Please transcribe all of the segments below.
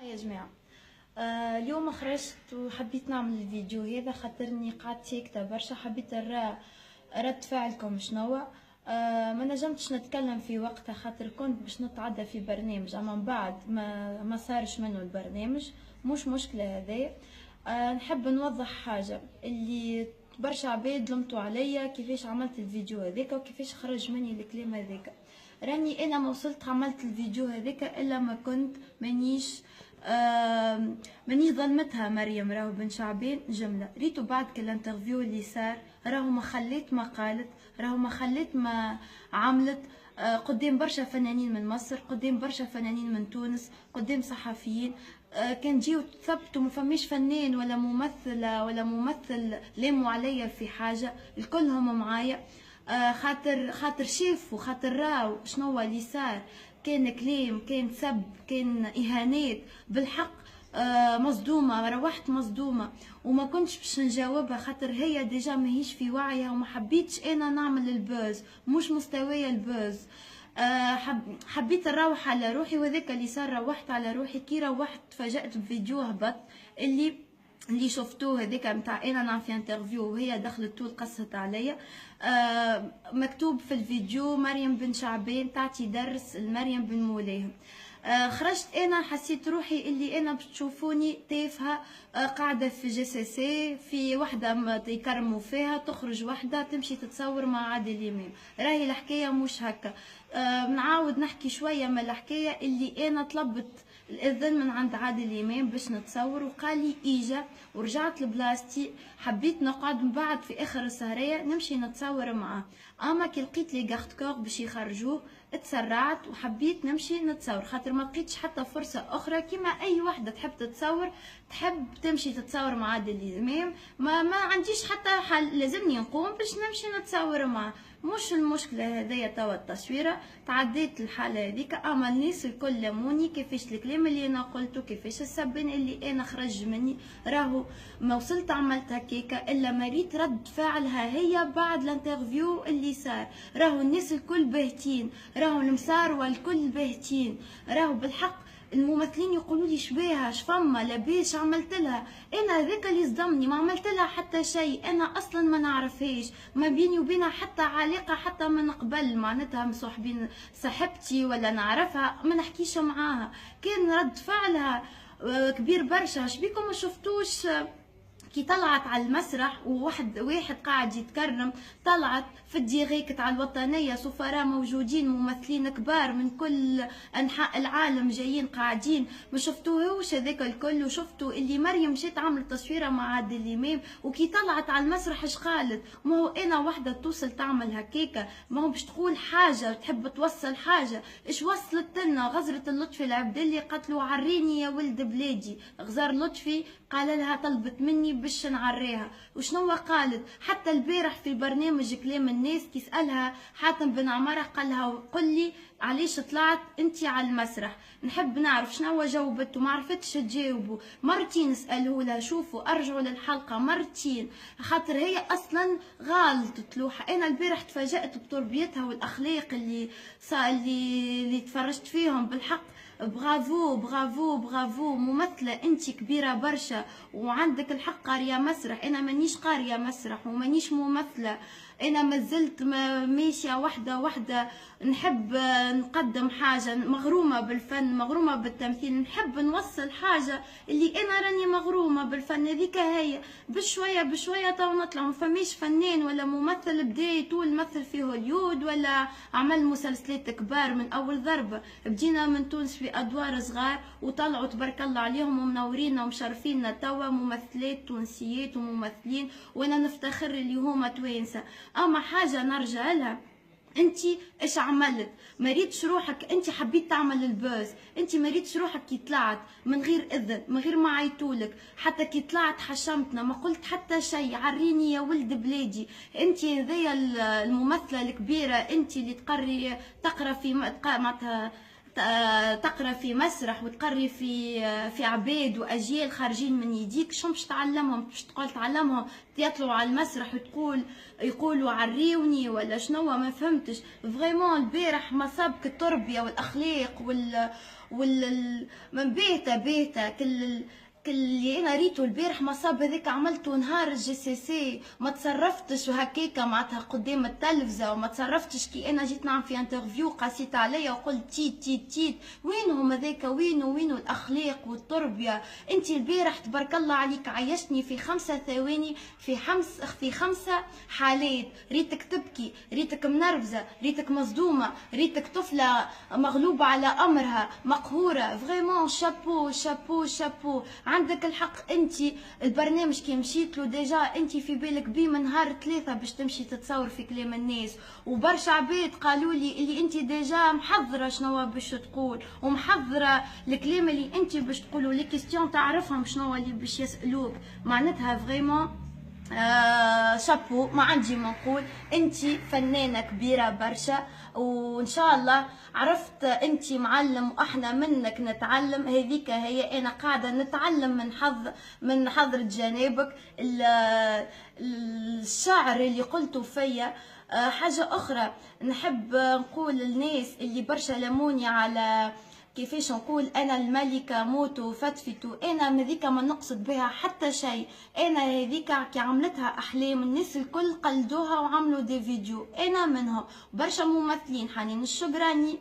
يا جماعة، اليوم خرجت وحبيت نعمل الفيديو هذا خاطرني قعدت ساكتة برشا. حبيت نرى رد فعلكم شنو. ما نجمتش نتكلم في وقتها خاطر كنت باش نتعدى في برنامج، اما من بعد ما صارش منه البرنامج. مش مشكلة هذايا. نحب نوضح حاجة اللي برشا عباد لمتوا عليا كيفاش عملت الفيديو هذاك وكيفاش خرج مني الكلام هذاك. راني انا ما وصلت عملت الفيديو هذاك الا ما كنت مانيش ظلمتها مريم راهو بن شعبان جملة. ريتو بعد كل انترفيو اللي صار راهو ما خليت ما قالت، راهو ما خليت ما عملت. قدام برشا فنانين من مصر، قدام برشا فنانين من تونس، قدام صحفيين. كان جيو تثبتوا ما فماش فنان ولا ممثلة ولا ممثل لاموا عليا في حاجة، الكلهم معايا. خاطر شافوا، خاطر راو شنو اللي صار. كان كلام، كان سب، كان اهانات بالحق. مصدومه، روحت مصدومه وما كنتش باش نجاوبها خاطر هي ديجا ماهيش في وعيها وما حبيتش انا نعمل البوز، مش مستويه البوز. حبيت نروح على روحي وذاك اللي صار. روحت على روحي، كي روحت تفاجأت بفيديو هبط اللي شفتوه هذاك نتاع انا نعم في انترفيو وهي دخلت طول قصت عليا. مكتوب في الفيديو مريم بن شعبان تعطي درس لمريم بن مولاهم. خرجت انا حسيت روحي اللي انا بتشوفوني تافهه. قاعده في جي في وحده يكرموا فيها، تخرج وحده تمشي تتصور مع عادل امام. راهي الحكايه مش هكا. نعاود نحكي شويه من الحكايه اللي انا طلبت الاذن من عند عادل امام باش نتصور وقال لي اجا، ورجعت لبلاصتي. حبيت نقعد من بعد في اخر السهريه نمشي نتصور معاه، اما كي لقيت لي غارد كور باش يخرجوه اتسرعت وحبيت نمشي نتصور خاطر ما لقيتش حتى فرصه اخرى. كيما اي وحده تحب تتصور تحب تمشي تتصور مع عادل امام، ما عنديش حتى حل، لازمني نقوم باش نمشي نتصور معاه. مش المشكله هذيا توا التصويره تعديت الحاله هذيك، اما الناس الكل لموني كيفاش الكلام اللي انا قلته، كيفاش السبين اللي انا خرج مني. راهو ما وصلت عملت هكاكا الا مريت رد فعلها هي بعد الانترفيو اللي صار. راهو الناس الكل باهتين، راهو المساروه الكل باهتين. راهو بالحق الممثلين يقولوا لي شبيها شفما لاباس عملت لها. انا ذاك اللي صدمني، ما عملت لها حتى شيء، انا اصلا ما نعرفهاش، ما بيني وبينها حتى علاقه حتى من قبل، معناتها مصاحبين صاحبتي ولا نعرفها ما نحكيش معاها. كان رد فعلها كبير برشا. شبيكم ما شفتوش كي طلعت على المسرح واحد قاعد يتكرم، طلعت في الديريكت على الوطنيه، سفراء موجودين، ممثلين كبار من كل انحاء العالم جايين قاعدين. ما شفتوهوش هذاك الكل؟ وشفتوا اللي مريم مشيت عملت تصويره مع عادل امام وكي طلعت على المسرح اش قالت؟ ما هو انا وحده توصل تعمل هكاكا، ما هو باش تقول حاجه تحب توصل حاجه. اش وصلت لنا غزره اللطفي العبدلي قتلوا عريني يا ولد بلادي. غزار لطفي قال لها طلبت مني باش نعريها، وشنو قالت؟ حتى البارح في برنامج كلام الناس كي سألها حاتم بن عمارة قال لها قل لي علاش طلعت انتي على المسرح. نحب نعرف شنو جاوبته، ما عرفتش تجاوبه. مرتين سألوه لها، شوفوا ارجعوا للحلقه مرتين خاطر هي اصلا غالطت لوحه. انا البارح تفاجأت بتربيتها والاخلاق اللي تفرجت فيهم. بالحق برافو برافو برافو، ممثلة انت كبيرة برشا وعندك الحق. قارية مسرح، انا مانيش قارية مسرح ومانيش ممثلة، انا مازلت ماشية وحدة نحب نقدم حاجة، مغرومة بالفن، مغرومة بالتمثيل، نحب نوصل حاجة اللي انا راني مغرومة بالفن. هذيك هي بشوية بشوية تو نطلع. ما فماش فنان ولا ممثل بدا يطول مثل في هوليود ولا عمل مسلسلات كبار من اول ضربة. بدينا من تونس في ادوار صغار وطلعوا تبارك الله عليهم ومنورينا ومشرفينا توا ممثلات تونسيات وممثلين، وانا نفتخر اللي هما توانسه. اما حاجه نرجع لها، انتي ايش عملت؟ مريتش روحك، انتي حبيت تعمل البوز، انتي مريتش روحك كي طلعت من غير اذن، من غير ما عيطولك. حتى كي طلعت حشمتنا، ما قلت حتى شيء. عريني يا ولد بلادي، انتي هذيا الممثله الكبيره، انتي اللي تقرا في معناتها تقرا في مسرح وتقري في عباد واجيال خارجين من يديك، شو باش تعلمهم؟ باش تقول تعلمهم يطلعوا على المسرح يقولوا عريوني ولا شنو؟ ما فهمتش فريمون. البارح مصابك التربيه والاخلاق من بيتا كل اللي انا ريته البارح مصاب هذاك عملته نهار الجي سي سي. ما تصرفتش وهكاكا معناتها قدام التلفزه، وما تصرفتش كي انا جيت نعمل في انترفيو قاسيت عليا وقلت تيت تيت تيت. وينهم هذاك؟ وينو الاخلاق والتربيه؟ انت البارح تبارك الله عليك عيشتني في 5 ثواني في 5 حالات. ريتك تبكي، ريتك منرفزه، ريتك مصدومه، ريتك طفله مغلوبه على امرها مقهوره. فريمون شابو شابو شابو، عندك الحق. انت البرنامج كي مشيت له ديجا انت في بالك بيه من نهار 3 باش تمشي تتصور في كلام الناس، وبرشا عباد قالوا لي اللي انت ديجا محضره شنو باش تقول، ومحضره الكلام اللي انت باش تقولوا، لي كيستيون تعرفهم شنو اللي باش يسالوك. معناتها فريمون شابو، ما عندي ما نقول. انت فنانه كبيره برشا، وان شاء الله عرفت انت معلم واحنا منك نتعلم. هذيك هي انا قاعده نتعلم من حضره جنابك. الشعر اللي قلته فيا. حاجه اخرى نحب نقول للناس اللي برشا لموني على كيفاش نقول انا الملكه موتو فتفتو. انا هذيك ما نقصد بها حتى شيء. انا هذيك كي عملتها احلام الناس الكل قلدوها وعملوا دي فيديو، انا منهم. برشا ممثلين، حنين الشبراني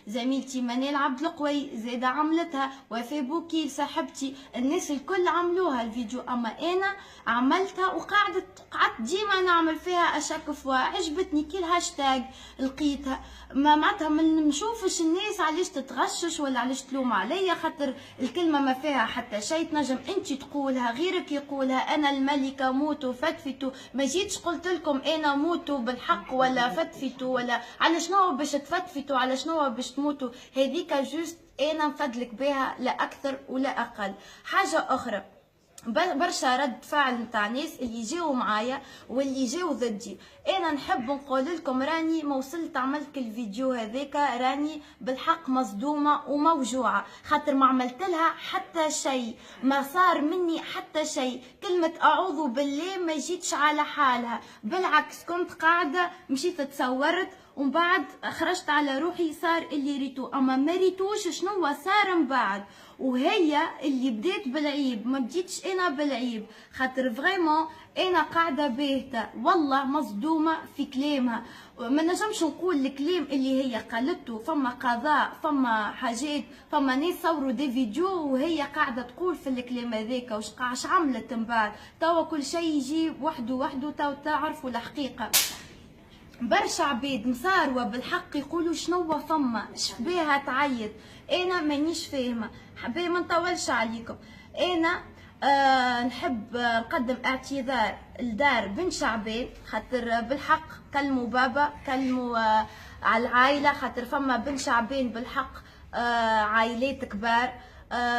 زميلتي منال عبد القوي زاده عملتها، وفاء بوكيل صاحبتي، الناس الكل عملوها الفيديو. اما انا عملتها وقعدت ديما نعمل فيها اشاك فوا. عجبتني كي الهاشتاج لقيتها، ما معناتها من نشوفش الناس علاش تتغشش ولا علاش تلوم عليا، خاطر الكلمه ما فيها حتى شيء. تنجم انت تقولها، غيرك يقولها. انا الملكه موتو فتفتو، ما جيتش قلت لكم انا موتو بالحق ولا فتفتو ولا على شنو باش تفتفتوا، على شنو باش تموتوا. هذيك جوست انا نفدلك بها، لا اكثر ولا اقل. حاجه اخرى، برشا رد فعل نتاع ناس اللي جاو معايا واللي جاو ضدي. انا نحب نقول لكم راني ما وصلت عملت الفيديو هذاك راني بالحق مصدومه وموجوعه، خاطر ما عملت لها حتى شيء، ما صار مني حتى شيء. كلمه اعوذ بالله ما جيتش على حالها، بالعكس كنت قاعده مشيت تصورت ومن بعد خرجت على روحي صار اللي ريتو. اما ما ريتوش شنو صار من بعد، وهي اللي بديت بالعيب، ما بديتش انا بالعيب. خاطر فريمون انا قاعده باهته والله مصدومه في كلامها. ما نجمش نقول الكلام اللي هي قالته، فما قضاء، فما حاجات، فما ناس صوروا دي فيديو وهي قاعده تقول في الكلام هذاك واش عملت من بعد. توا كل شيء يجي وحده تو تعرفوا الحقيقه. برشا عباد مصاروة بالحق يقولوا شنو فما شبيها تعيط. انا مانيش فاهمه، حبي ما نطولش عليكم. انا نحب نقدم اعتذار لدار بن شعبان، خاطر بالحق كلموا بابا، كلموا على العائله، خاطر فما بن شعبان بالحق عائلات كبار.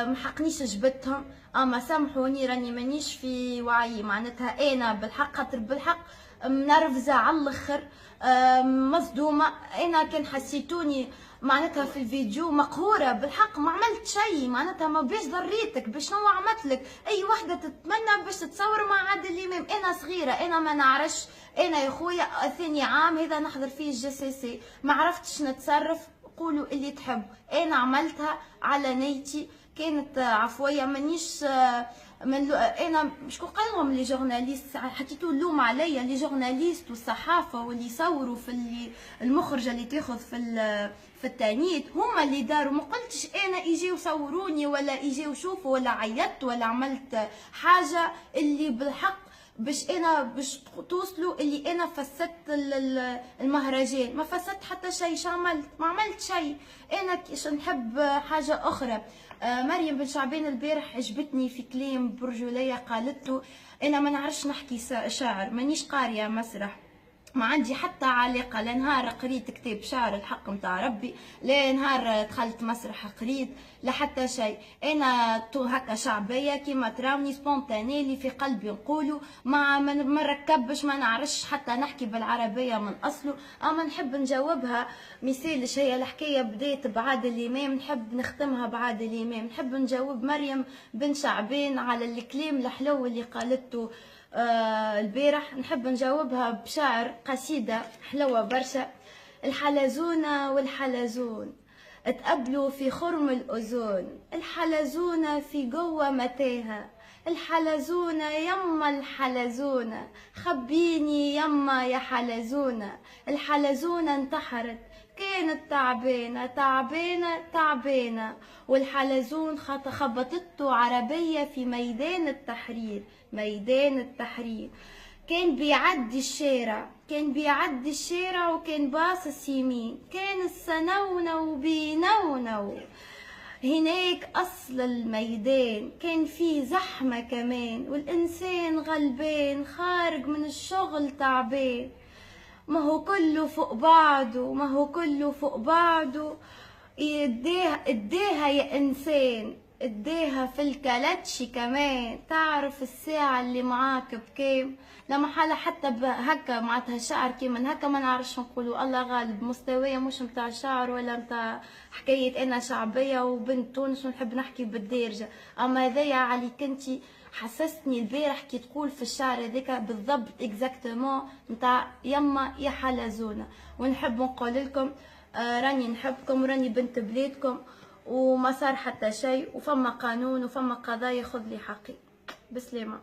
محقنيش جبتهم، اما سامحوني راني مانيش في وعي. معناتها انا بالحق خاطر بالحق منرفزه على الاخر، مصدومه. انا كان حسيتوني معناتها في الفيديو مقهوره بالحق، ما عملت شيء. معناتها ما باش ضريتك باش شنو عملت لك. اي وحده تتمنى باش تتصور مع عادل امام. انا صغيره، انا ما نعرفش. انا يا خويا ثاني عام هذا نحضر فيه الجي سي سي، ما عرفتش نتصرف. قولوا اللي تحب، انا عملتها على نيتي، كانت عفويه. مانيش انا شكون قال لهم لي جورناليست حطيتوا اللوم عليا؟ لي جورناليست والصحافه واللي يصوروا في المخرجه اللي تاخذ في التانيت هما اللي داروا. ما قلتش انا يجيو يصوروني ولا يجيو يشوفوا ولا عيطت ولا عملت حاجه اللي بالحق باش توصلوا اللي انا فسدت المهرجان. ما فسدت حتى شيء. شو عملت؟ ما عملت شيء. انا نحب حاجه اخرى. مريم بن شعبان البارح عجبتني في كلام برجوليه قالته. انا ما نعرفش نحكي شعر، مانيش قاريه مسرح، ما عندي حتى علاقة، لا نهار قريت كتاب شعر الحق متاع ربي، لا نهار دخلت مسرح قريت، لا حتى شيء. انا تو هكا شعبية كيما تراوني سبونتاني اللي في قلبي نقوله، ما نركبش، ما نعرفش حتى نحكي بالعربية من اصله، اما نحب نجاوبها. مثالش هي الحكاية بديت بعادل امام، نحب نختمها بعادل امام، نحب نجاوب مريم بن شعبان على الكلام الحلو اللي قالته البارح، نحب نجاوبها بشعر قصيدة حلوة برشا. الحلزونة والحلزون اتقبلوا في خرم الأذون، الحلزونة في جوه متاهة، الحلزونة يما الحلزونة خبيني يما يا حلزونة. الحلزونة انتحرت كانت تعبانة تعبانة تعبانة، والحلزون خبطته عربية في ميدان التحرير، ميدان التحرير. كان بيعدي الشارع، كان بيعدي الشارع وكان باصص يمين، كان السنونو بينونو هناك أصل الميدان، كان فيه زحمة كمان والإنسان غلبان خارج من الشغل تعبان. ما هو كله فوق بعضه، ما هو كله فوق بعضه، اديها يا انسان، اديها في الكلاتشي كمان، تعرف الساعة اللي معاك بكام. لما حالة حتى هكا معناتها شعر كيما هكا ما نعرفش نقولوا الله غالب، مستوية مش متاع شعر ولا متاع حكاية انا شعبية وبنت تونس ونحب نحكي بالدارجة. اما هذايا عليك انتي حسستني البارح كي تقول في الشعر هذاك بالضبط اكزاكتومون نتاع يما يا حلزونة. ونحب نقول لكم راني نحبكم وراني بنت بلادكم، وما صار حتى شيء، وفما قانون وفما قضايا، خذ لي حقي. بسلامة.